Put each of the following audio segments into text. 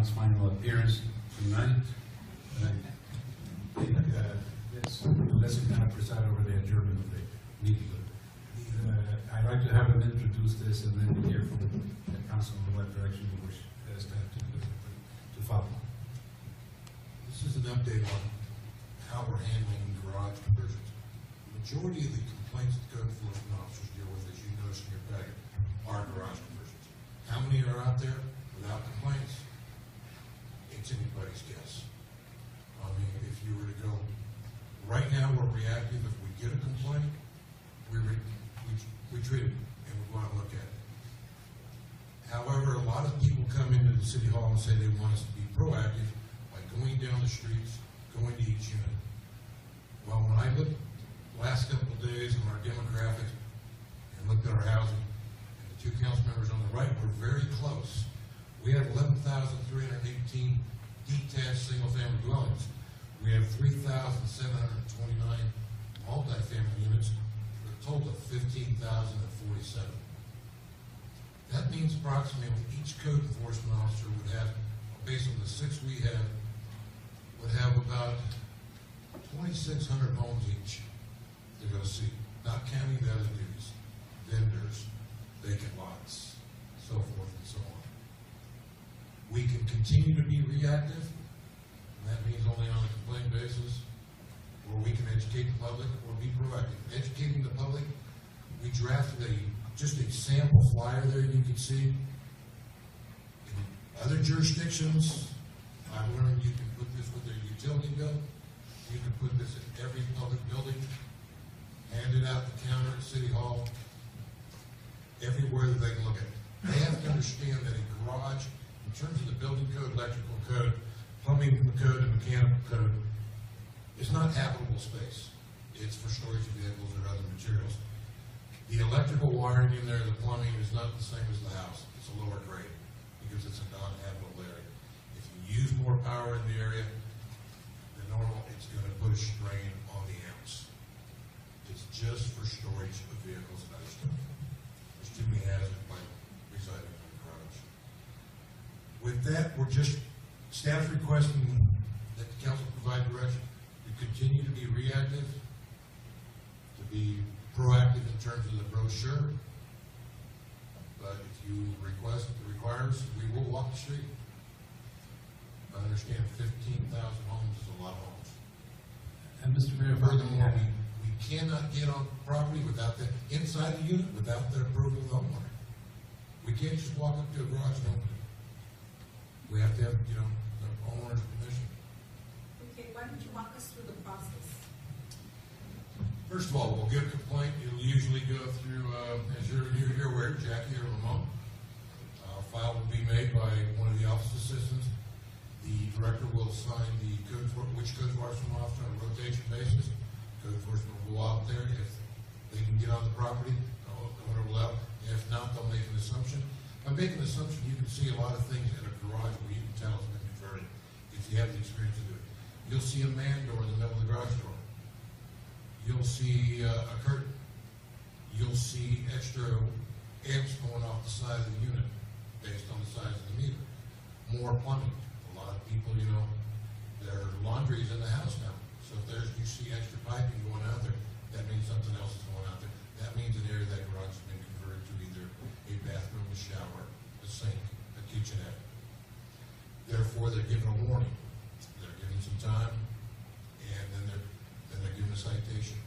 grounds final appearance tonight. Unless you kind of preside over the adjournment of the meeting. I'd like to have him introduce this and then hear from the council in what direction we wish staff to follow. This is an update on how we're handling garage conversions. The majority of the complaints that code enforcement officers deal with, as you notice in your packet, are garage conversions. How many are out there without complaints? It's anybody's guess. I mean, if you were to go, right now we're reactive. If we get a complaint, we treat it and we want to look at it. However, a lot of people come into the city hall and say they want us to be proactive by going down the streets, going to each unit. Well, when I looked last couple of days on our demographics and looked at our housing, and the two council members on the right were very close. We have 11,318 detached single-family dwellings. We have 3,729 multifamily units for a total of 15,047. That means approximately each code enforcement officer would have, based on the 6 we have, would have about 2,600 homes each to go see, not counting the other duties, vendors, vacant lots, so forth and so on. We can continue to be reactive, and that means only on a complaint basis, or we can educate the public or be proactive. Educating the public, we drafted just a sample flyer there you can see. In other jurisdictions, I've learned you can put this with their utility bill. You can put this in every public building, hand it out the counter at City Hall, everywhere that they can look at it. They have to understand that a garage, in terms of the building code, electrical code, plumbing code, and mechanical code, is not habitable space. It's for storage of vehicles or other materials. The electrical wiring in there, the plumbing, is not the same as the house. It's a lower grade because it's a non-habitable area. If you use more power in the area than normal, it's going to put a strain on the house. It's just for storage of vehicles and other stuff. There's too many hazards by residing in the garage. With that, staff's requesting that the council provide direction to continue to be reactive, to be proactive in terms of the brochure. But if you requires, we will walk the street. I understand 15,000 homes is a lot of homes. And Mr. Mayor, furthermore, we cannot get on property without inside the unit without the approval of the homeowner. We can't just walk up to a garage and open it. We have to have, the homeowner's permission. Okay, why don't you walk us through the process? First of all, we'll get a complaint. It'll usually go through, as you're aware, Jackie or Ramon. File will be made by one of the office assistants. The director will assign which code enforcement officer on a rotation basis. Code enforcement will go out there. If they can get on the property, owner will out. If not, they'll make an assumption. By making an assumption, you can see a lot of things in a garage where you can tell it's been converted if you have the experience to do it. You'll see a man door in the middle of the garage door. You'll see a curtain. You'll see extra amps going off the side of the unit based on the size of the meter. More plumbing. A lot of people, their laundry is in the house now. So if you see extra piping going out there, that means something else is going out there. That means an area of that garage has been converted to either a bathroom, a shower, a sink, a kitchenette. Therefore, they're given a warning. They're given some time, and then they're given a citation.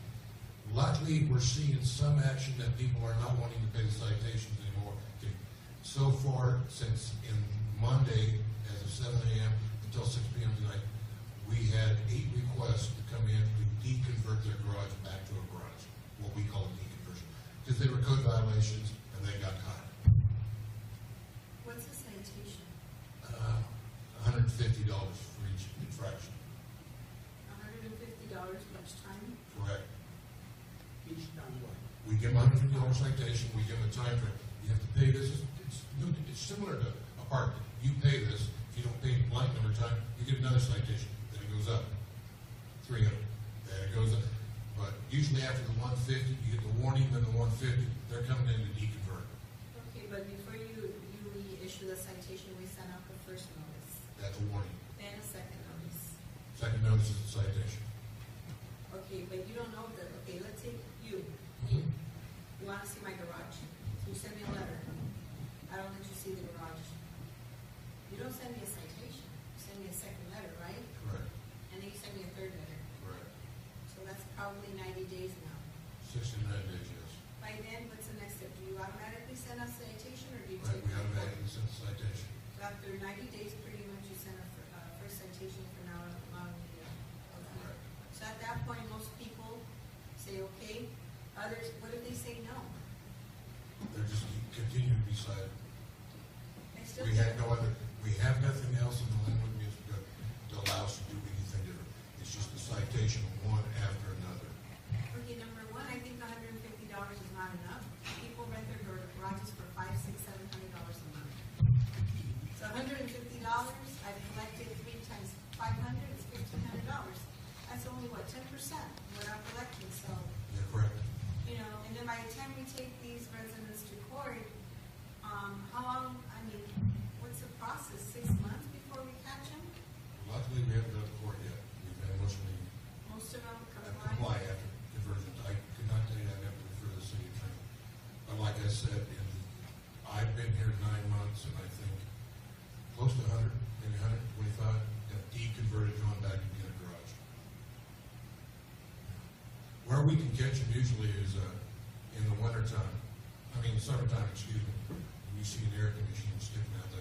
Luckily, we're seeing some action that people are not wanting to pay the citations anymore. Okay. So far, since Monday, as of 7 a.m. until 6 p.m. tonight, we had 8 requests to come in to deconvert their garage back to a garage, what we call a deconversion, because they were code violations and they got caught. What's the citation? $150 for each infraction. $150 each time? Correct. Each time what? We give them a $150 citation, we give them a time frame. You have to pay this. It's similar to a park. You pay this. If you don't pay blank number of time, you get another citation. Then it goes up. 300. Then it goes up. But usually after the 150, you get the warning, then the 150. They're coming in to deconvert. Okay, but before you issue the citation, we send out the first notice. That's a warning. Then a second notice. Second notice is a citation. Okay, but you don't know that, okay, let's say you want to see my garage. So you send me a letter. I don't let you see the garage. You don't send me a citation. You send me a second letter, right? Correct. And then you send me a third letter. Correct. So that's probably 90 days now. 69 days, yes. By then, what's the next step? Do you automatically send a citation or do you Right, take we it to court? automatically send a citation. So after 90 days, pretty much you send a first citation for now allowing the, okay. Correct. So at that point, most people say, okay. Others, what if they say no? They're just continue to be cited. They still We have nothing else in the Lynwood Municipal Code to allow us to do anything different. It's just a citation of one after another. Okay, number one, I think $150 is not enough. People rent their garages for $500, $600, $700 a month. So $150, I've collected 3 times 500 is $1,500. That's only what, 10% what I'm collecting. So, Is that correct? you know, and then by the time we take these residents to court, how long? I mean, what's the process? 6 months before we catch them? Luckily, we haven't gone to court yet. We've been mostly Most of them comply after conversion. I could not tell you that after we refer to the city attorney. But like I said, I've been here 9 months, and I think close to 100, maybe 125, have deconverted, gone back to being a garage. Where we can catch them usually is in the wintertime. I mean, summertime, excuse me. We see an air conditioner sticking out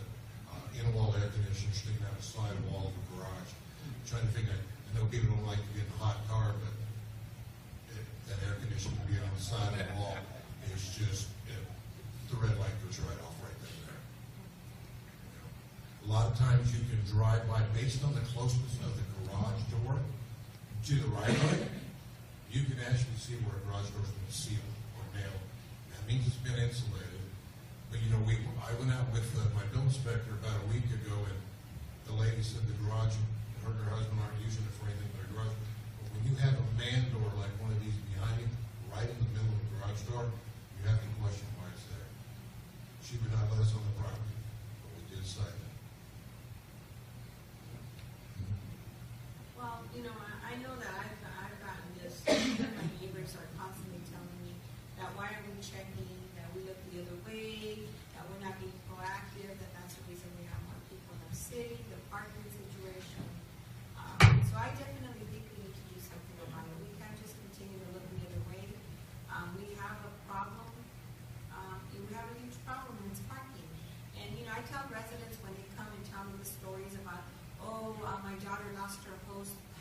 in-wall air conditioner sticking out the side wall of the garage. Trying to figure out, I know people don't like to get in a hot car, but that air conditioner being on the side of the wall is just, the red light goes right off right there. A lot of times you can drive by, based on the closeness of the garage door to the right of it, you can actually see where a garage door's been sealed or nailed. That means it's been insulated. But you know, I went out with my bill inspector about a week ago, and the lady said the garage, her and her husband aren't using it for anything but a garage. But when you have a man door like one of these behind you, right in the middle of the garage door, you have to question why it's there. She would not let us on the property, but we did cite it. Well, you know, I know that I've gotten this, my neighbors are constantly telling me that why are we checking, that we look the other way, that we're not being proactive, that's the reason we have more people in the city, the parking situation. So I definitely think we need to do something about it. We can't just continue to look the other way. We have a problem, we have a huge problem, and it's parking. And, you know, I tell residents when they come and tell me the stories about, my daughter lost her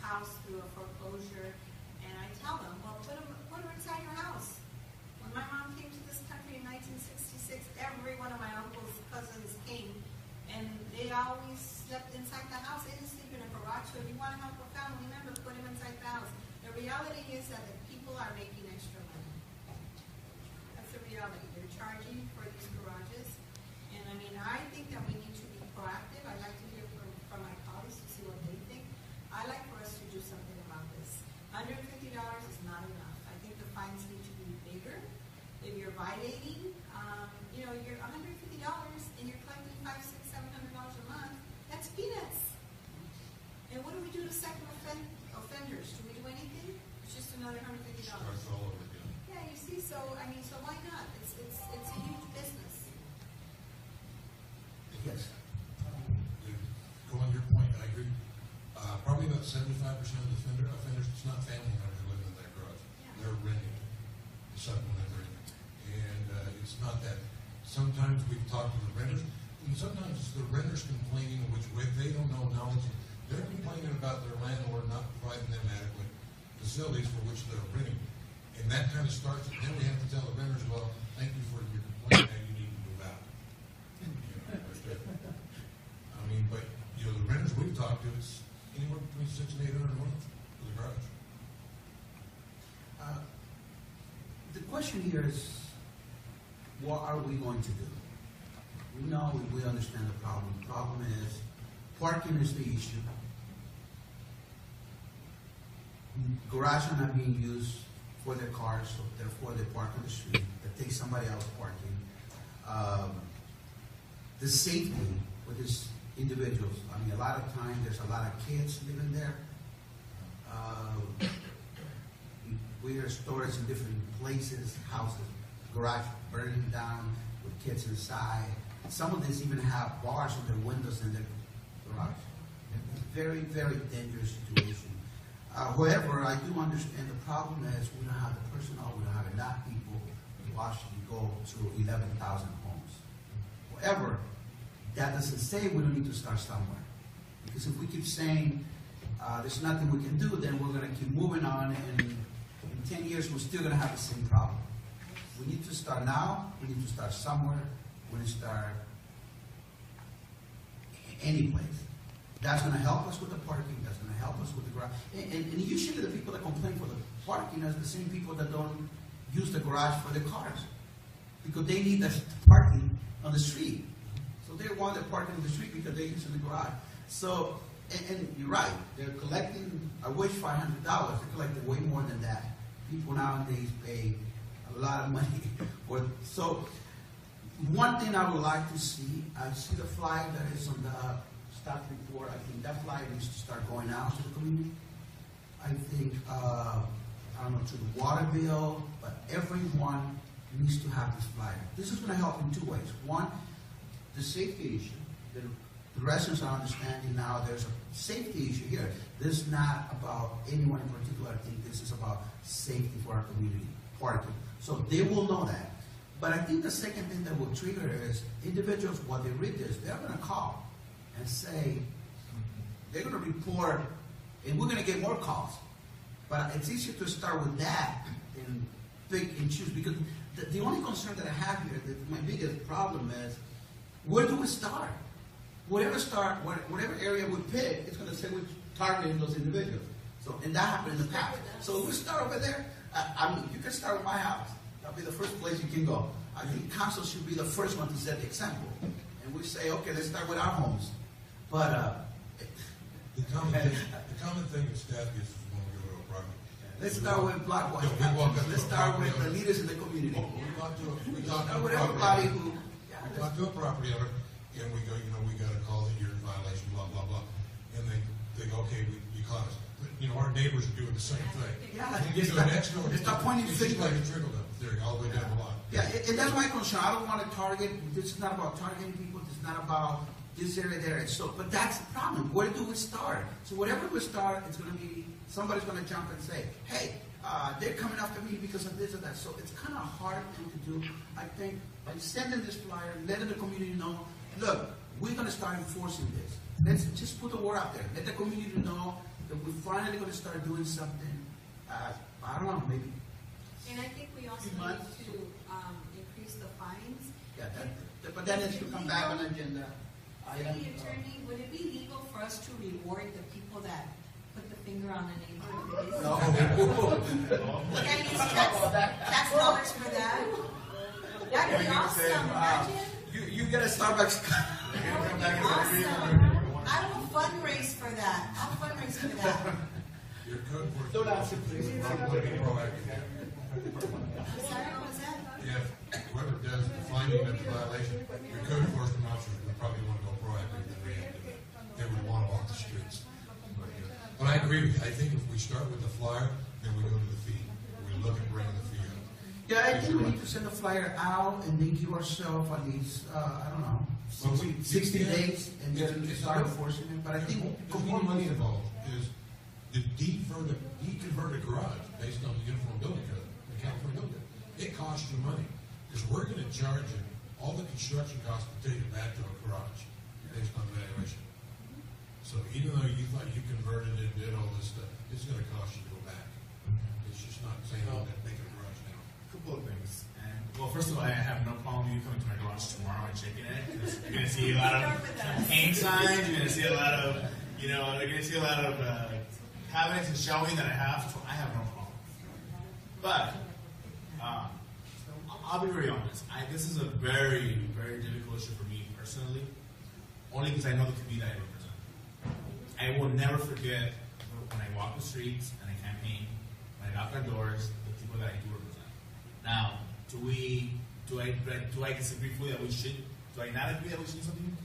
house through a foreclosure, and I tell them, well, put her inside your house. When my mom came to this country in 1966, every one of my uncles, cousins came, and they always slept inside the house. They didn't sleep in a garage. So if you want to help a family member, put him inside the house. The reality is that the people are making extra money. That's the reality. They're charging for these garages, and I mean, I think that we need to be proactive. I'd like to hear from my colleagues to see what they think. I like for us to do something about this. $150 is not enough. I think the fines need to be bigger. If you're violating, you know, you're $150 and you're collecting $500, $600, $700 a month. That's peanuts. And what do we do to second offenders? Do we do anything? It's just another $150. Starts all over again. Yeah, you see. So I mean, so why not? It's a huge business. Yes. Go on your point, I agree. Probably about 75% of the offenders, it's not family members living in that garage. Yeah. They're renting it. It's something that they're renting. And it's not that. Sometimes we've talked to the renters, and sometimes it's the renters complaining, which they don't know knowledge. They're complaining about their landlord not providing them adequate facilities for which they're renting. And that kind of starts, and then we have to tell the renters, well, thank you for your complaint, now you need to move out. You know, I mean, but, you know, the renters we've talked to, it's anywhere between $600 and $800 a month for the garage. The question here is, what are we going to do? We know, we understand the problem. The problem is, parking is the issue. Garages are not being used for their cars, so therefore they park on the street. They take somebody else parking. The safety, which is individuals. I mean, a lot of times, there's a lot of kids living there. We are storage in different places, houses, garage burning down with kids inside. Some of these even have bars on their windows in their garage. It's a very, very dangerous situation. However, I do understand the problem is we don't have the personnel, we don't have enough people to actually go to 11,000 homes. However, that doesn't say we don't need to start somewhere. Because if we keep saying there's nothing we can do, then we're going to keep moving on, and in 10 years we're still going to have the same problem. We need to start now. We need to start somewhere. We need to start any place. That's going to help us with the parking. That's going to help us with the garage. And usually the people that complain for the parking are the same people that don't use the garage for their cars, because they need the parking on the street. So they want their parking on the street because they use it in the garage. So, and you're right. They're collecting, I wish $500. They're collecting way more than that. People nowadays pay a lot of money for it. So, one thing I would like to see, I see the flyer that is on the staff report. I think that flyer needs to start going out to the community. I think, I don't know, to the water bill, but everyone needs to have this flyer. This is going to help in two ways. One, the safety issue. The residents are understanding now there's a safety issue here. This is not about anyone in particular. I think this is about safety for our community, parking. So they will know that. But I think the second thing that will trigger is individuals, when they read this, they're going to call and say, they're going to report, and we're going to get more calls. But it's easier to start with that than pick and choose, because the only concern that I have here, my biggest problem is, where do we start? Whatever area we pick, it's going to say we're targeting those individuals. So, and that happened in the past. So we start over there. I mean, you can start with my house. That'll be the first place you can go. I think council should be the first one to set the example. And we say, okay, let's start with our homes. But the common thing that staff gets is when we go to a property. let's start with block one. Let's start with the leaders in the community. We talk to With everybody who. We talk to a property owner, and we go, we got a call that you're in violation, blah, blah, blah. And they go, okay, you caught us. But, our neighbors are doing the same thing. Yeah, You it's go not- next door. it's not pointing It's just fingers. like a trickle down theory all the way down the line. Yeah, and that's my concern. I don't want to target. This is not about targeting people. This is not about this area there. So, but that's the problem. Where do we start? So whatever we start, it's going to be somebody's going to jump and say, "Hey, they're coming after me because of this or that." So it's kind of a hard thing to do. I think by sending this flyer, letting the community know, look, we're going to start enforcing this. Let's just put the word out there. Let the community know that we're finally going to start doing something. I don't know, maybe. And I think we also Few need months. to increase the fines. Yeah, but that needs to come back on the agenda. City attorney, would it be legal for us to reward the people that put the finger on the neighbor? No. Can you tax dollars for that? That'd be awesome, imagine. You get a Starbucks. That would be awesome. I will fundraise for that. I'll fundraise for that. Your code enforcement. Don't answer, please. Would probably be proactive. I'm sorry, what was that? If whoever does the finding of the violation, your code enforcement officers would probably want to go proactive than reactive. They would want to walk the streets. But I agree with you. I think if we start with the flyer, then we go to the fee. We look at bringing the fee up. Yeah, I think we need to send a flyer out and then give ourselves at least, I don't know, Well, we- 60 days and then It's- start enforcing it. But I think There's more money involved. Is the deconverted garage based on the Uniform Building Code, the California Building Code. It costs you money because we're going to charge you all the construction costs to take it back to a garage based on valuation. So even though you thought you converted it and did all this stuff, it's going to cost you to go back. It's just not saying that make a garage now. Couple of things. And well, first of all, I have no problem you coming to my garage tomorrow and checking it. 'Cause you're gonna see a lot of campaign signs. You're gonna see a lot of, you're gonna see a lot of cabinets and shelving that I have. So I have no problem. But I'll be very honest. This is a very, very difficult issue for me personally, only because I know the community I represent. I will never forget when I walk the streets and I campaign, when I knock on doors, the people that I do represent. Now, do I disagree fully that we should? Do I not agree that we should do something?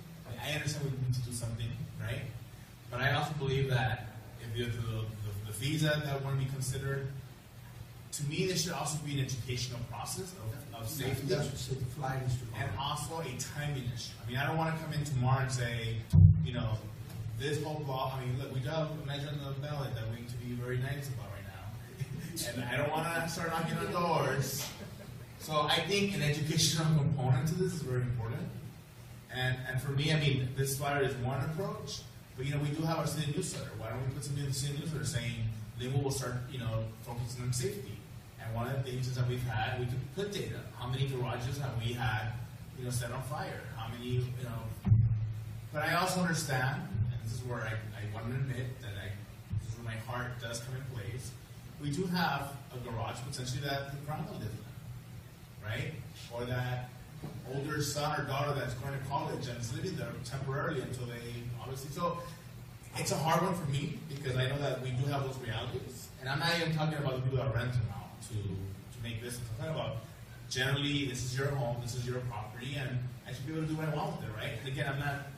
I understand we need to do something, right? But I also believe that if the fees that want to be considered, to me, there should also be an educational process of safety. That's what said the flag is to And also a timing issue. I mean, I don't want to come in tomorrow and say, you know, this whole block, I mean, look, we do have a measure on the ballot that we need to be very nice about right now. And I don't want to start knocking on doors. So I think an educational component to this is very important. And for me, I mean, this flyer is one approach, but, you know, we do have our city newsletter. Why don't we put something in the city newsletter saying, Lynwood will start, you know, focusing on safety. And one of the things is that we've had, we could put data. How many garages have we had, you know, set on fire? How many, you know? But I also understand, and this is where I want to admit that this is where my heart does come in place. We do have a garage potentially that the grandma lives in, right? Or that older son or daughter that's going to college and is living there temporarily until they obviously. So it's a hard one for me because I know that we do have those realities. And I'm not even talking about the people that rent them out to make this. I'm talking about generally this is your home, this is your property, and I should be able to do what I want with it, right? And again,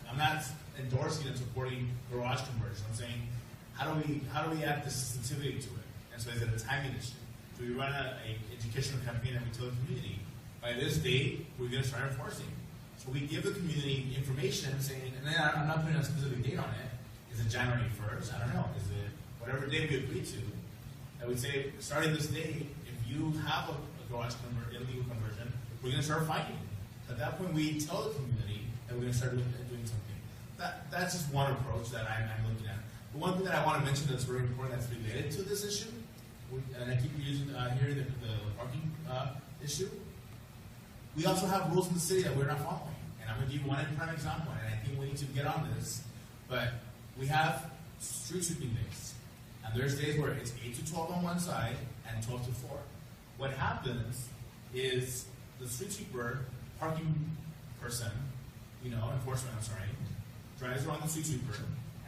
I'm not endorsing and supporting garage conversion. I'm saying how do we add this sensitivity to it? And so is it a timing issue? Do we run a educational campaign and we tell the community, by this date, we're going to start enforcing? So we give the community information saying, and then I'm not putting a specific date on it. Is it January 1st? I don't know. Is it whatever day we agree to? I would say, starting this day, if you have a garage illegal conversion, we're going to start fighting. At that point, we tell the community that we're going to start doing something. That's just one approach that I'm looking at. But one thing that I want to mention that's very important that's related to this issue, and I keep hearing the parking issue, we also have rules in the city that we're not following. And I'm going to give you one prime example, and I think we need to get on this. But we have street sweeping days. And there's days where it's 8 to 12 on one side and 12 to 4. What happens is the street sweeper, parking person, enforcement, I'm sorry, drives around the street sweeper,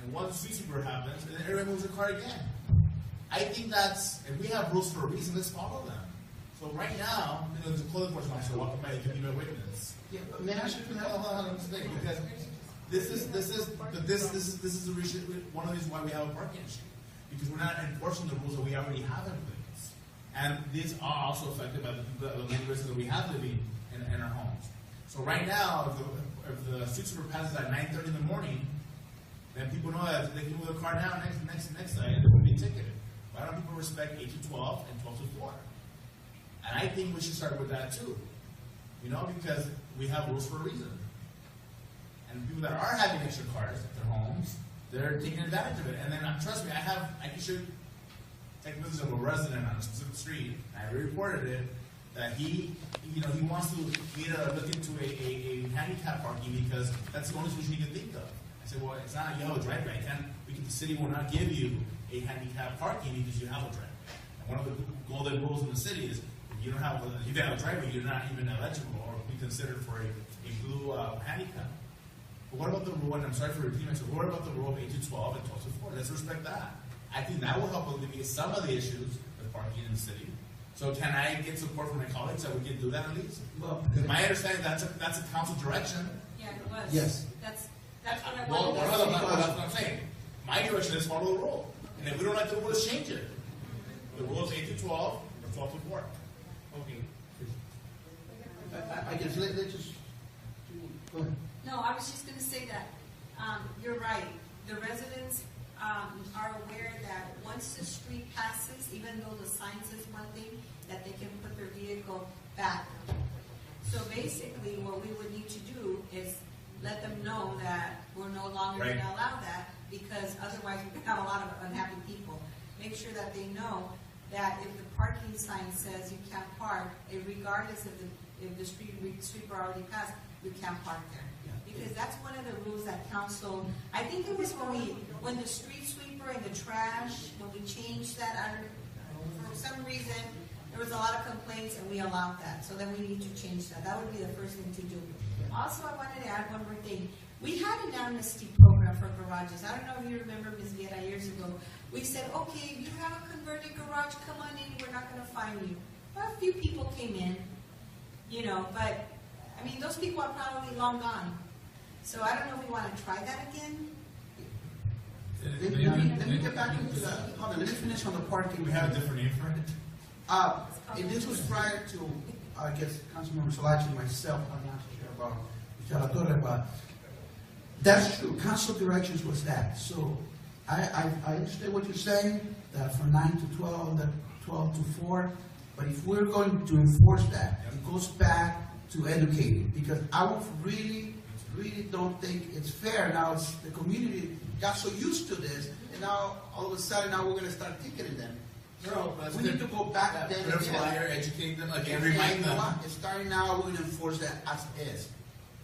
and once the street sweeper happens, then everyone moves their car again. I think if we have rules for a reason, let's follow them. So right now, the code enforcement officer walking by, can be my witness. Yeah, but may I ask you that? Hold on, because this is the reason, one of the reasons why we have a parking issue. Because we're not enforcing the rules that we already have in place. And these are also affected by the many residents that we have living in our homes. So right now, if the street sweeper passes at 9:30 in the morning, then people know that they can move their car down next night and they're going to be ticketed. Why don't people respect 8 to 12 and 12 to 4? And I think we should start with that too. Because we have rules for a reason. And people that are having extra cars at their homes, they're taking advantage of it. And then, trust me, I can show take pictures of a resident on a specific street, and I reported it, that he wants to look into a handicap parking because that's the only solution he can think of. I said, well, it's not a yellow driveway. The city will not give you a handicap parking because you have a driveway. And one of the golden rules in the city is if you have a driveway, you're not even eligible or be considered for a blue handicap. But what about the rule, and I'm sorry for repeating myself, what about the rule of 8 to 12 and 12 to 4? Let's respect that. I think that will help alleviate some of the issues with parking in the city. So can I get support from my colleagues that we can do that at least? Well, because my understanding that's a council direction. Yeah, it was. Yes. That's what I Well, wanted to that's say. what I'm saying. My direction is follow the rule. And if we don't like the rule, let's change it. The rule is 8 to 12 or 12 to 4. Okay. I guess let's just go ahead. No, I was just going to say that you're right. The residents are aware that once the street passes, even though the sign says one thing, that they can put their vehicle back. So basically, what we would need to do is let them know that we're no longer going to allow that, because otherwise we have a lot of unhappy people. Make sure that they know that if the parking sign says you can't park, regardless if the street sweeper already passed, you can't park there. Because that's one of the rules that council, I think it was when the street sweeper and the trash, when we changed that, for some reason, there was a lot of complaints and we allowed that. So then we need to change that. That would be the first thing to do. Also, I wanted to add one more thing. We had an amnesty program for garages. I don't know if you remember, Ms. Viera, years ago. We said, okay, if you have a converted garage, come on in, we're not going to fine you. Well, a few people came in, but, those people are probably long gone. So I don't know if we want to try that again. Let me get back into the, hold on, let me finish on the parking. We have a different name for it. And this was prior to, I guess, Councilmember Salachi and myself, I'm not so sure about Mr. La Torre, but that's true, council directions was that. So I understand what you're saying, that from 9 to 12, that 12 to 4, but if we're going to enforce that, it goes back to educating, because I would really don't think it's fair. Now it's the community got so used to this, and now all of a sudden now we're going to start ticketing them. No, We need to go back then Put a again. flyer, educate them again, And remind you know them. what? And starting now, we're going to enforce that as is.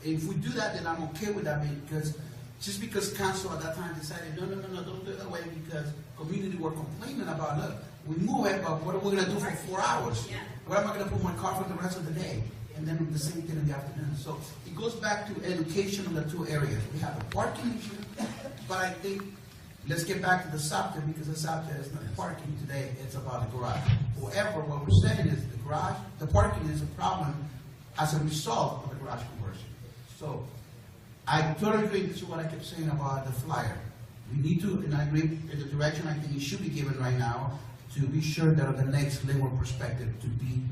If we do that, then I'm okay with that, because just because council at that time decided, no, don't do it that way, because community were complaining about, look, we move it, but what are we going to do for 4 hours? Yeah. Where am I going to put my car for the rest of the day? And then the same thing in the afternoon. So it goes back to education in the two areas. We have a parking issue, but I think let's get back to the subject, because the subject is not parking today, it's about the garage. However, what we're saying is the garage, the parking is a problem as a result of the garage conversion. So I totally agree. This is what I kept saying about the flyer. We need to, and I agree in the direction I think it should be given right now, to be sure that on the next Lynwood perspective to be,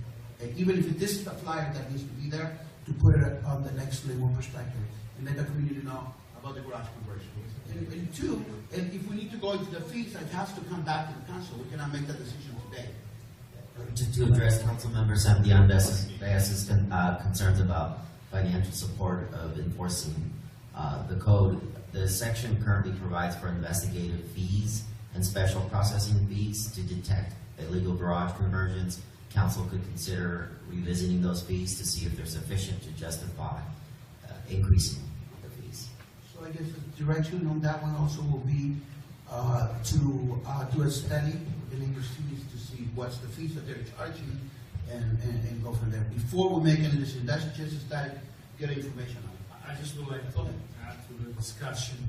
even if this is the flyer that needs to be there, to put it on the next Lynwood perspective and let the community know about the garage conversion. And two, and if we need to go into the fees, it has to come back to the council. We cannot make that decision today. To address Councilmember Santillan Baez's concerns about financial support of enforcing the code, the section currently provides for investigative fees and special processing fees to detect illegal garage conversions. Council could consider revisiting those fees to see if they're sufficient to justify increasing the fees. So I guess the direction on that one also will be to do a study with the neighbors' fees to see what's the fees that they're charging and go from there. Before we make any decision, that's just a study, get information on it. I just would like to add to the discussion.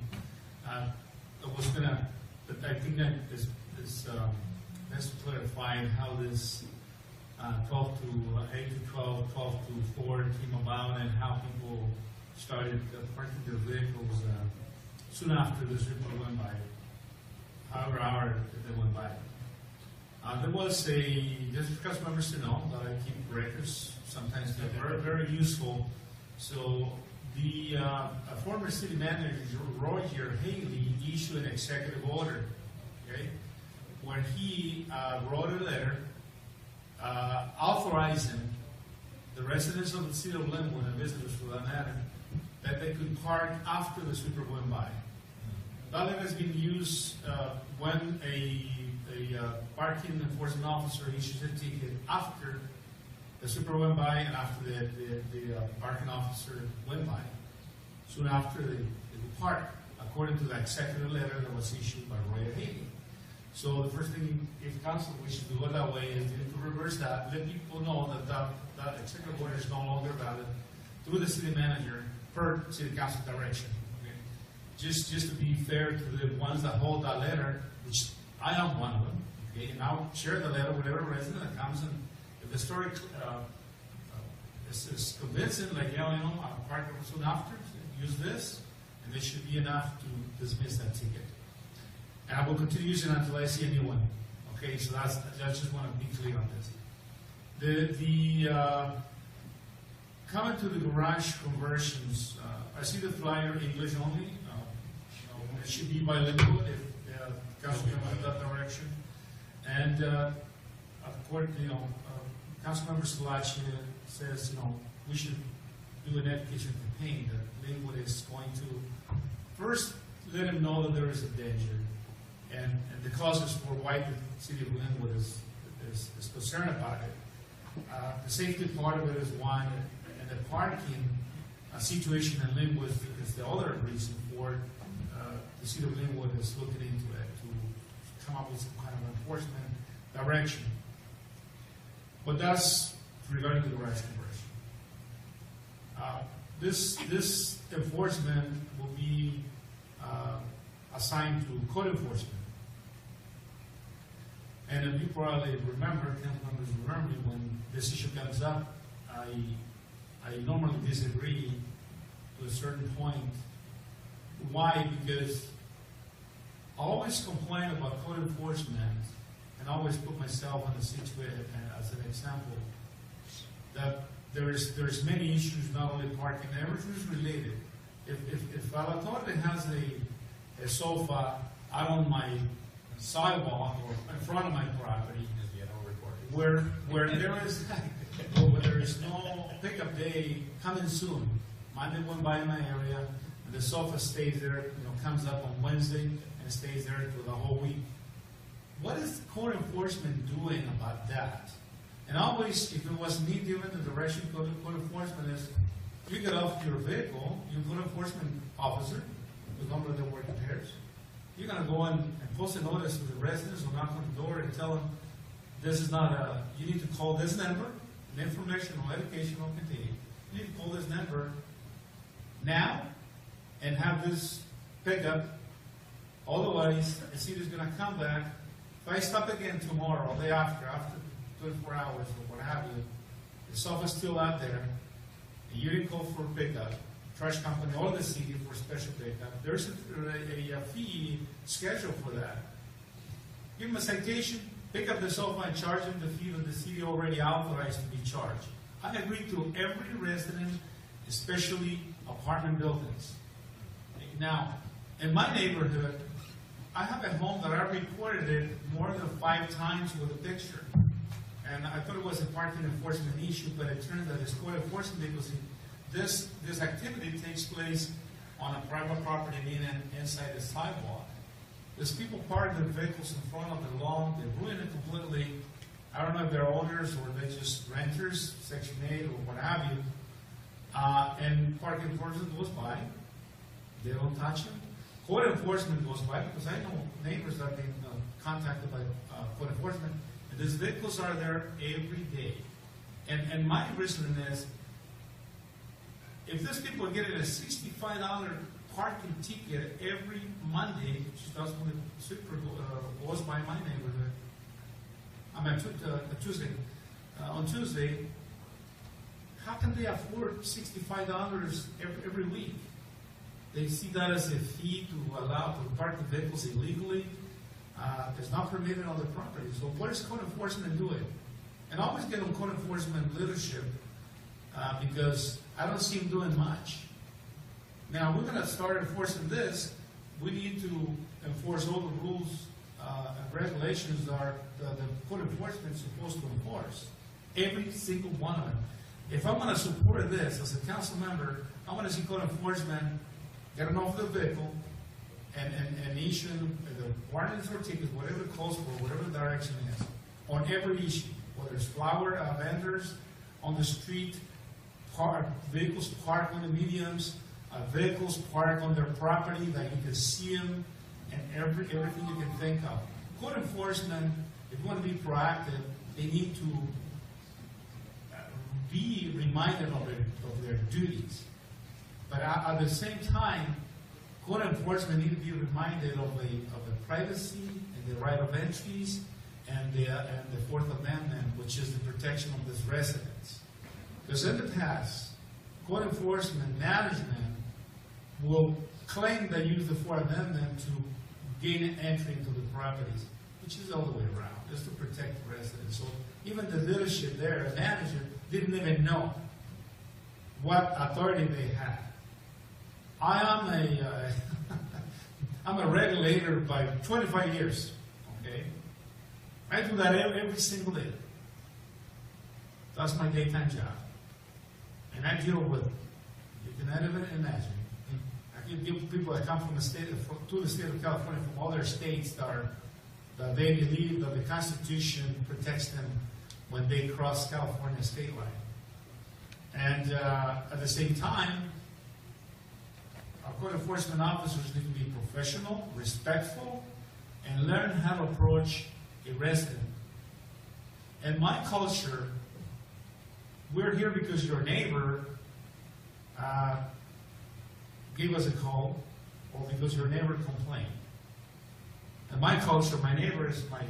I think that is best to clarify how this 12 to 8 to 12, 12 to 4 came about, and how people started parking their vehicles soon after the super went by, however hour they went by. There was just because members to know that I keep records, sometimes they're very, very useful. So the former city manager, Roger Haley, issued an executive order, okay, where he wrote a letter authorizing the residents of the city of Lynwood and visitors for that matter, that they could park after the sweeper went by. That letter has been used when a parking enforcement officer issues a ticket after the sweeper went by and after the parking officer went by. Soon after they park, according to the executive letter that was issued by Roy Haley. So the first thing, if council wishes to go that way, is to reverse that, let people know that executive order is no longer valid through the city manager per city council direction. Okay? Just to be fair to the ones that hold that letter, which I am one of them, okay? And I'll share the letter with every resident that comes, and if the story is convincing, like, yeah, you know, I'll park soon after, use this, and this should be enough to dismiss that ticket. And I will continue using it until I see a new one. Okay, so I just want to be clear on this. The coming to the garage conversions, I see the flyer English only. It should be bilingual if council goes in that direction. And according to Councilmember Salachi says, we should do an education campaign that Lynwood is going to first let him know that there is a danger. And the causes for why the city of Lynwood is concerned about it. The safety part of it is one, and the parking situation in Lynwood is the other reason for the city of Lynwood is looking into it to come up with some kind of enforcement direction. But that's regarding the garage conversion. This enforcement will be assigned to code enforcement. And if you probably remember, council members remember, when this issue comes up, I normally disagree to a certain point Why? Because I always complain about code enforcement, and I always put myself in the situation as an example, that there's many issues, not only parking, everything's related. If a authority has a sofa out on my sidewalk or in front of my property, where there is no pickup day coming soon, Monday went by in my area, and the sofa stays there, comes up on Wednesday and stays there for the whole week. What is code enforcement doing about that? And always, if it was me giving the direction, code enforcement is, you get off your vehicle, you code enforcement officer, with number of the work repairs, you're going to go in and post a notice to the residents or knock on the door and tell them, this is not you need to call this number, an informational, educational container. You need to call this number now and have this pickup. Otherwise, the city's going to come back. If I stop again tomorrow, or day after 24 hours or what have you, the sofa's still out there, and you didn't call for a pickup, trash company or the city for special pickup, there's a fee schedule for that. Give them a citation, pick up the sofa and charge them the fee that the city already authorized to be charged. I agree to every resident, especially apartment buildings. Now, in my neighborhood, I have a home that I reported it more than 5 times with a picture. And I thought it was a parking enforcement issue, but it turns out it's code enforcement because this activity takes place on a private property, meaning inside the sidewalk. There's people park their vehicles in front of the lawn, they ruin it completely. I don't know if they're owners or they're just renters, Section 8 or what have you. And parking enforcement goes by, they don't touch them. Code enforcement goes by because I know neighbors that have been contacted by code enforcement, and these vehicles are there every day. And my reason is, if these people are getting a $65 parking ticket every Monday, which is when the sweeper goes by my neighborhood, Tuesday, on Tuesday, how can they afford $65 every week? They see that as a fee to allow to park the vehicles illegally. It's not permitted on the property. So what is code enforcement doing? And I always get on code enforcement leadership because I don't see them doing much. Now, we're going to start enforcing this. We need to enforce all the rules and regulations that the code enforcement is supposed to enforce. Every single one of them. If I'm going to support this as a council member, I want to see code enforcement getting off the vehicle and issue the warnings or tickets, whatever it calls for, whatever the direction is, on every issue, whether it's flower vendors on the street, vehicles parked on the mediums, vehicles parked on their property that you can see them, and everything you can think of. Code enforcement, if you want to be proactive, they need to be reminded of their duties. But at the same time, code enforcement need to be reminded of the privacy and the right of entries and the Fourth Amendment, which is the protection of these residents. Because in the past, code enforcement management will claim they use the Fourth Amendment to gain an entry into the properties, which is all the way around, just to protect the residents. So even the leadership there, the manager, didn't even know what authority they had. I'm a regulator by 25 years, okay? I do that every single day. That's my daytime job. And I deal with, you can not even imagine. I can give people that come from the state to the state of California from other states that they believe that the Constitution protects them when they cross California state line. And at the same time, our code enforcement officers need to be professional, respectful, and learn how to approach a resident. In my culture, we're here because your neighbor gave us a call, or because your neighbor complained. In my culture, my neighbor is my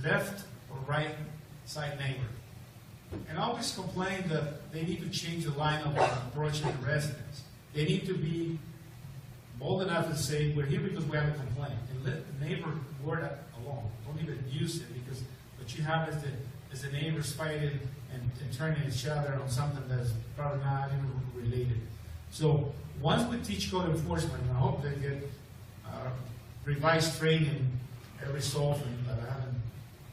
left or right side neighbor. And I always complain that they need to change the line of approaching the residents. They need to be bold enough to say, we're here because we have a complaint, and let the neighbor word that alone. Don't even use it, because what you have is the neighbors fighting and turning each other on something that's probably not even related. So once we teach code enforcement, and I hope they get revised training every so often that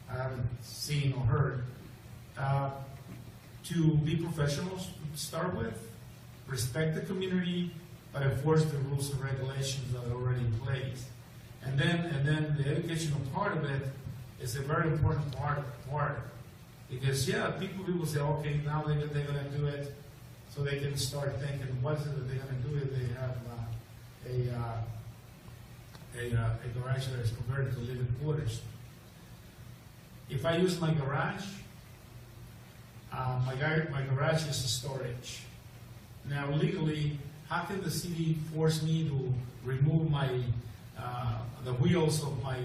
I haven't seen or heard, to be professionals to start with, respect the community, but enforce the rules and regulations that are already in place. And then the educational part of it is a very important part. Because people will say, okay, now they're going to do it, so they can start thinking, what is it that they're going to do if they have a garage that is converted to living quarters. If I use my garage, my garage is storage. Now legally, how can the city force me to remove my the wheels of my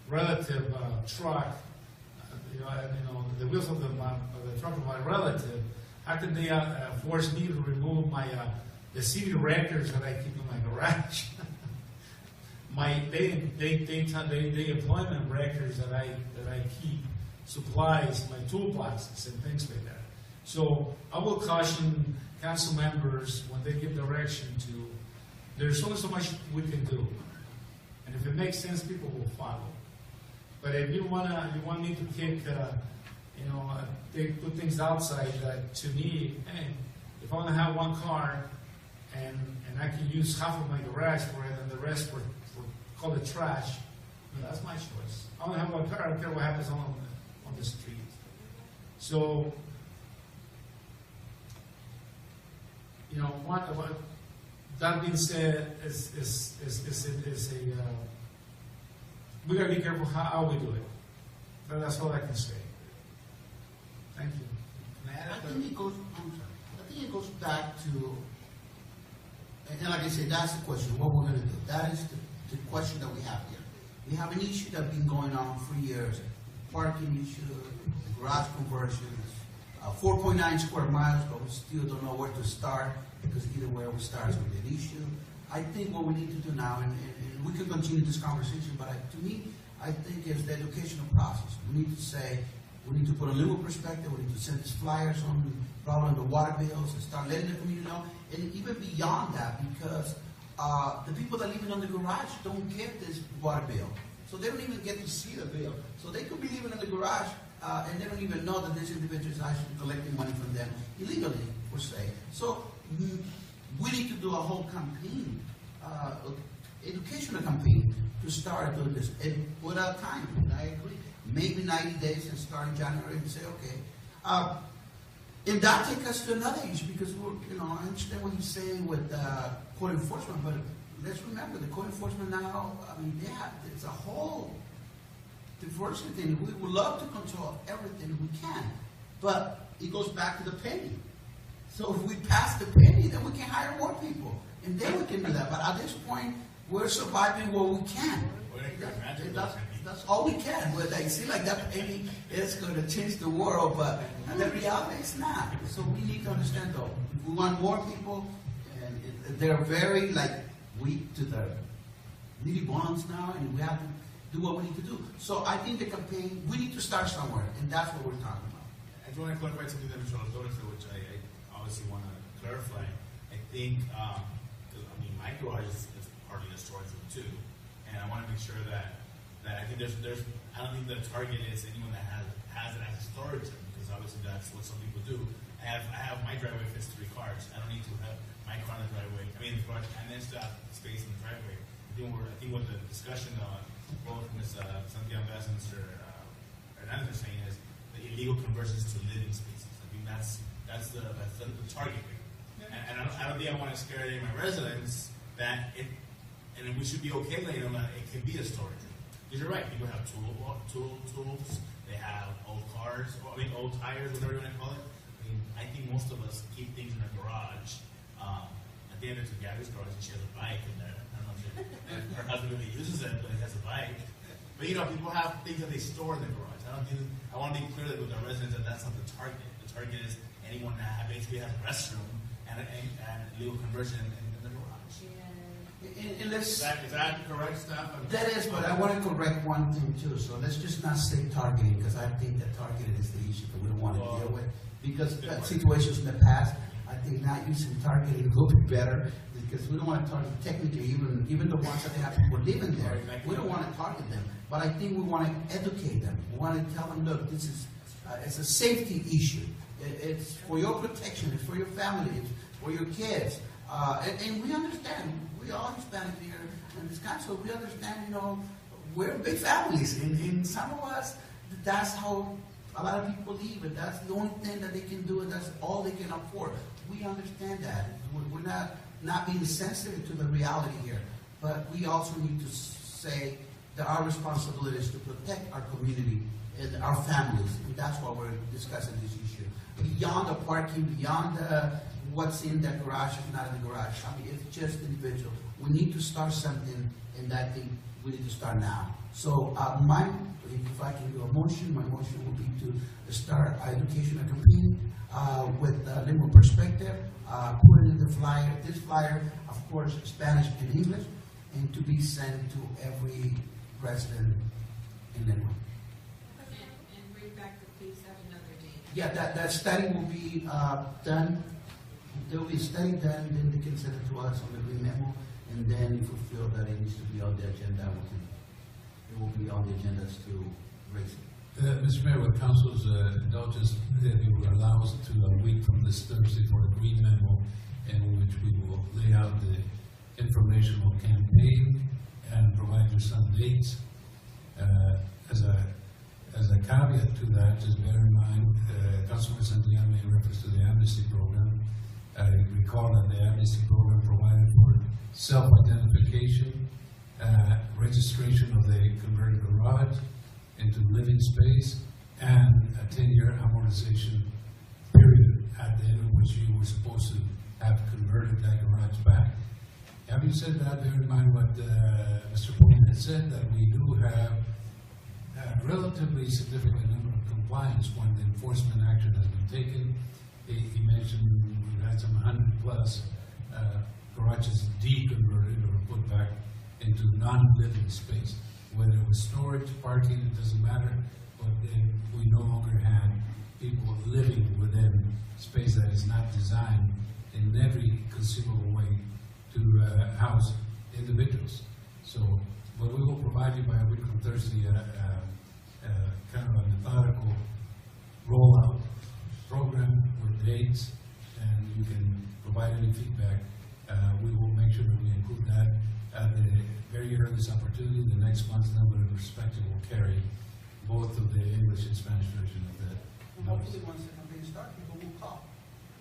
relative truck? The wheels of the truck of my relative. How can they force me to remove my the city records that I keep in my garage? The employment records that I keep, supplies, my toolboxes and things like that. So I will caution council members when they give direction to, there's only so much we can do. And if it makes sense, people will follow. But if you want me to kick, they put things outside that to me, hey, if I want to have one car and I can use half of my garage for it and the rest for call it trash, that's my choice. I want to have one car, I don't care what happens on the street. So, that being said, we gotta be careful how we do it. But that's all I can say. Thank you. I think it goes back to, and like I said, that's the question, what we're going to do. That is the question that we have here. We have an issue that's been going on for years. Parking issue, garage conversions, 4.9 square miles, but we still don't know where to start, because either where we start is going to be an issue. I think what we need to do now, and we can continue this conversation, but to me, I think it's the educational process. We need to say, we need to put a little perspective, we need to send these flyers on the water bills and start letting the community know, and even beyond that, because the people that live in the garage don't get this water bill. So they don't even get to see the bill. So they could be living in the garage and they don't even know that this individual is actually collecting money from them illegally, per se. So we need to do a whole campaign, educational campaign, to start doing this. And without time, and I agree. Maybe 90 days and start in January and say, okay. And that takes us to another issue, because I understand what he's saying with code enforcement, but let's remember the code enforcement now, it's a whole diversity thing. We would love to control everything we can, but it goes back to the penny. So if we pass the penny, then we can hire more people, and then we can do that. But at this point, we're surviving what we can. That's all we can. But I see like that penny is going to change the world, but the reality is not. So we need to understand, though, if we want more people, and they're very weak to the needy bonds now, and we have to do what we need to do. So I think the campaign, we need to start somewhere, and that's what we're talking about. I do want to clarify something that Mr. Lopez, which I obviously want to clarify. I think, my garage is partly a storage room too, and I want to make sure that I think I don't think the target is anyone that has it as a storage room, because obviously that's what some people do. I have my driveway fits 3 cars. I don't need to have my car in the driveway. The garage, and then still have space in the driveway. I think what the discussion both Ms. Santiago and Mr. Hernandez are saying is the illegal conversions to living spaces. I think that's the target. And I don't think I want to scare any of my residents that and we should be okay letting them it can be a storage room. Because you're right, people have tools, they have old cars, old tires, whatever you want to call it. I think most of us keep things in our garage. At the end of Gabby's garage, and she has a bike in there. I don't know if her husband really uses it, but he has a bike. But people have things that they store in the garage. I want to be clear that with our residents that that's not the target. The target is anyone that basically has a restroom and legal conversion in the garage. And let's, Is that correct, staff? that is, but I want to correct one thing too. So let's just not say targeting, because I think that targeting is the issue that we don't want to deal with. Because situations in the past, I think not using targeting will be better, because we don't want to target technically even the ones that have people living there. We don't want to target them, but I think we want to educate them. We want to tell them, look, this is it's a safety issue. It's for your protection. It's for your family. It's for your kids. And we understand. We all Hispanic here in this country. We understand. We're big families, and some of us, that's how a lot of people leave, and that's the only thing that they can do, and that's all they can afford. We understand that. We're not being sensitive to the reality here, but we also need to say that our responsibility is to protect our community and our families, and that's why we're discussing this issue. Beyond the parking, beyond what's in the garage, if not in the garage. I mean, it's just individual. We need to start something, and I think we need to start now. So if I can do a motion, my motion will be to start educational campaign with Lynwood perspective, put it in the flyer. This flyer, of course, Spanish and English, and to be sent to every resident in Lynwood. And bring back the police at another day. Yeah, that study will be done. There will be a study done, then they can send it to us on the green memo, and then if we feel that it needs to be on the agenda, it will be on the agendas to raise it. Mr. Mayor, with council's indulgence, that you will allow us to a week from this Thursday for a green memo, in which we will lay out the informational campaign and provide you some dates. As a caveat to that, just bear in mind, Councilman Santillan made reference to the amnesty program. I recall that the amnesty program provided for self-identification, registration of the converted garage into living space, and a 10-year amortization period at the end of which you were supposed to have converted that garage back. Having said that, bear in mind what Mr. Bowman had said, that we do have a relatively significant number of compliance when the enforcement action has been taken. He mentioned we've had some 100+ garages deconverted or put back into non-living space. Whether it was storage, parking, it doesn't matter, but we no longer have people living within space that is not designed in every conceivable way to house individuals. So, but we will provide you by a week from Thursday kind of a methodical rollout program with dates, and you can provide any feedback. We will make sure that we include that at the very earliest opportunity. The next month's number of respective will carry both of the English and Spanish version of that. And hopefully, once the campaign starts, people will call.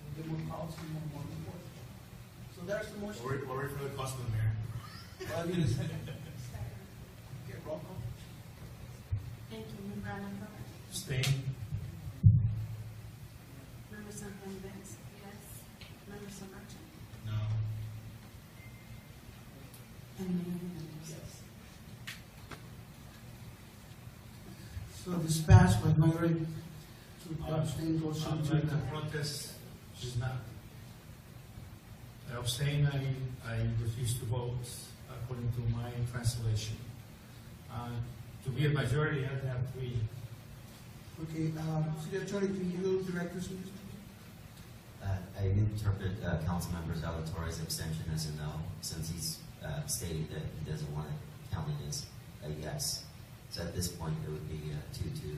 We'll get more calls and more reports. So there's the motion. We'll wait for the cost of the mayor. Well, you just get roll call. Thank you, Member Alonso. Abstain. Member Santos Vance. Yes. Member Samacho. No. And Mayor Hernandez. Yes. So this passed by majority to abstain goes I'd to like to the. protest, she's not. I abstain, I refuse to vote according to my translation. To be a majority, I have to have 3. Okay, City Attorney, can you direct us, please? I interpret Councilmember Zalatore's abstention as a no, since he's stated that he doesn't want it counted as a yes. So at this point, it would be 2-2.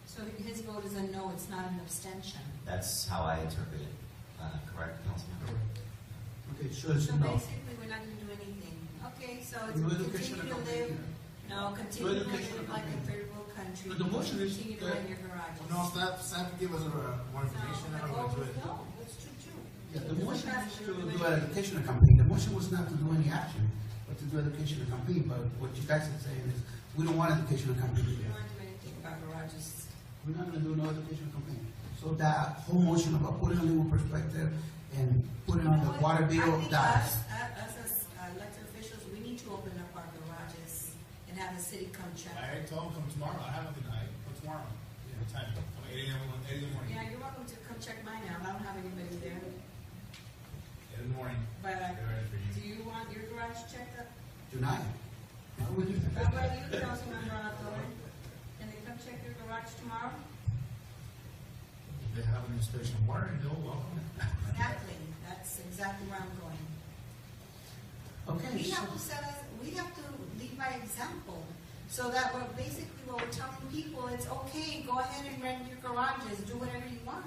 So his vote is a no, it's not an abstention. That's how I interpret it. Correct, Councilmember? Okay, so it's So no. basically, we're not gonna do anything. Okay, so it's No education continue to accompanied. live, no, continue to education live like a accompanied. third world country. But the motion is Continue to that- run your garages. No, staff can give us more information. I don't want to do it. No, it's true. Yeah, the motion is to do an educational campaign. The motion was not to do any action, but to do educational campaign. But what you guys are saying is, we don't want educational campaign. We don't want to do anything about garages. We're not gonna do no educational campaign. So that whole motion about putting a legal perspective and putting on the water bill, I think dies. us as elected officials, we need to open up our garages and have the city come check. I told him tomorrow. I have it tonight. But tomorrow. What time? 8 a.m. in the morning. Yeah, you're welcome to come check mine out. I don't have anybody there. Yeah, In the morning. But Get ready for do you. you want your garage checked up? Tonight. Why would you? How about you, Councilmember Alatorre? Can they come check your garage tomorrow? If they have an inspection warrant, they'll welcome it. Exactly, that's exactly where I'm going. Okay. We so- have to set us, we have to lead by example, so that we're basically what we're telling people, it's okay, go ahead and rent your garages, do whatever you want.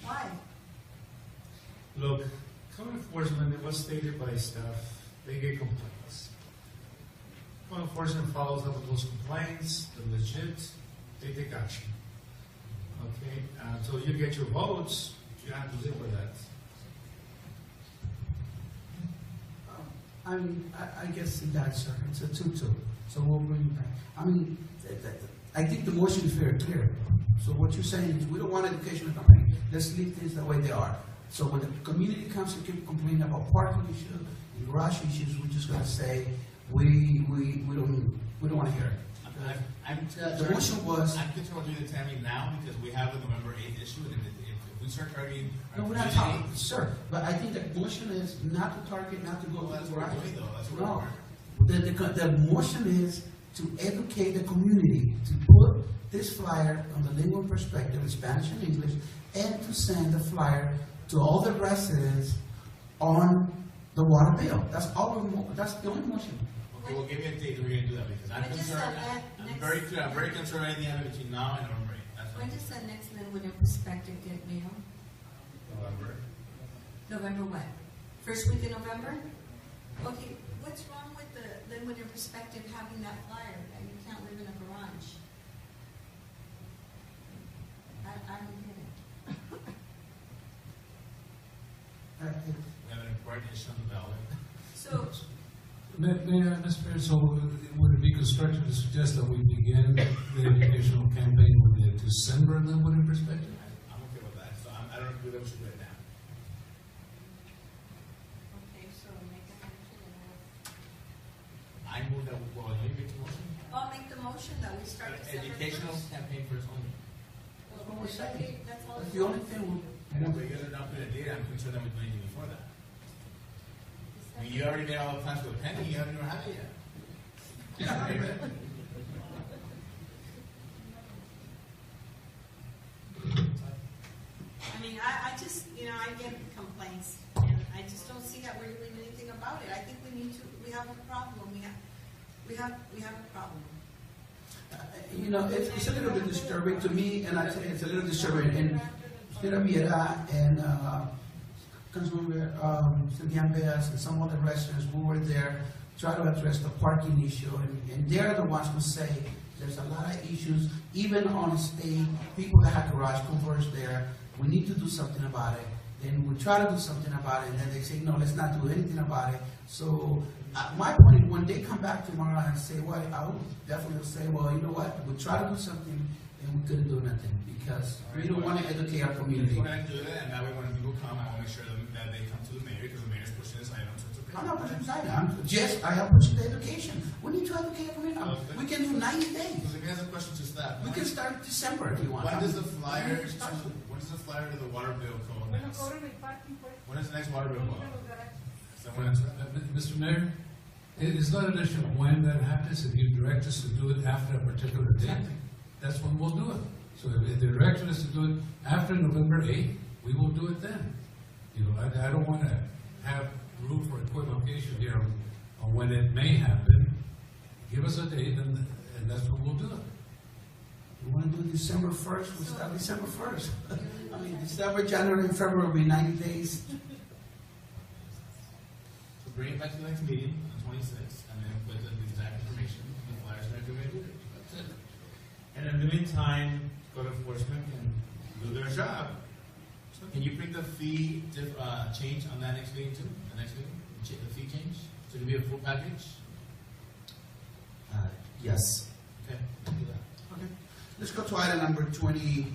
Why? Look, code enforcement, it was stated by staff, they get complaints. Code enforcement follows up with those complaints, they're legit, they take action. Okay, so you get your votes, you have to live with that. I guess that's, sir, it's a 2-2, so we'll bring it back. I mean, I think the motion is very clear. So what you're saying is, we don't want education to complain, let's leave things the way they are. So when the community comes to keep complaining about parking issues, and garage issues, we're just gonna say, we don't wanna hear it. The motion was, I'm concerned with doing the timing now because we have the November 8th issue, and if we start targeting. no, we're not talking, sir, but I think the motion is not to target, not to go Well, to that's the what garage. we're doing though, that's what No, we're. the motion is to educate the community, to put this flyer on the Lynwood perspective in Spanish and English, and to send the flyer to all the residents on the water bill. That's all, that's the only motion. Okay, well, give me a date that we're gonna do that because I'm When does concerned, that I'm next- very clear, I'm very concerned anything happening between now and November 8th. That's When what. does the next Lynwood in Perspective get mailed? November. November what? First week in November? Okay, what's wrong with the Lynwood in Perspective having that flyer that you can't live in a garage? I don't get it. We have an important issue on the ballot. So, Mr. Mayor, so would it be constructive to suggest that we begin the educational campaign with the December Lynwood in perspective? I'm okay with that, so I don't do that, we should do it now. okay, so make a motion and I move that, well, you make the motion? I'll make the motion that we start December Educational 1st. campaign first only. That's what we're saying. Okay, that's all. That's the only thing I know, but you guys are not putting a date, I'm concerned that we do anything before that. I mean, you already made all the plans for the pending, you haven't even had it yet. I mean, I just, I get complaints, and I just don't see that we're doing anything about it. I think we have a problem. We have a problem. it's a little bit disturbing to me, and I tell you, it's a little disturbing. And Senator Viera and Councilmember Cynthia Beas and some other residents who were there try to address the parking issue, and they're the ones who say there's a lot of issues, even on state, people that have garage converters there, we need to do something about it. Then we try to do something about it, and then they say, no, let's not do anything about it. So my point is, when they come back tomorrow and say, well, I will definitely say, well, you know what, we try to do something, and we couldn't do nothing, because we don't want to educate our community. We're gonna do that, and that way when people come, I will make sure that they come to the mayor, because the mayor's pushing this item, so it's okay. I'm not pushing aside. I am pushing the education. We need to educate our community. We can do 90 days. Because if you have a question to staff. We can start December if you want. When does the flyer to the water bill go next? When is the next water bill go? Someone answer that? Mr. Mayor, it's not an issue of when that happens. If you direct us to do it after a particular date, that's when we'll do it. So if the direction is to do it after November 8th, we will do it then. I don't want to have room for equivocation here on when it may happen. Give us a date, and that's when we'll do it. You want to do December 1st? We'll start December 1st. I mean, December, January, and February will be 90 days. So bring it back to the next meeting on 26th, and then put the exact information, the flyers that are going to do it. That's it. And in the meantime, code enforcement can do their job. So can you bring the fee change on that next meeting too? The next meeting, the fee change? So it'll be a full package? Yes. Okay. Do that. Okay. Let's go to item number 20.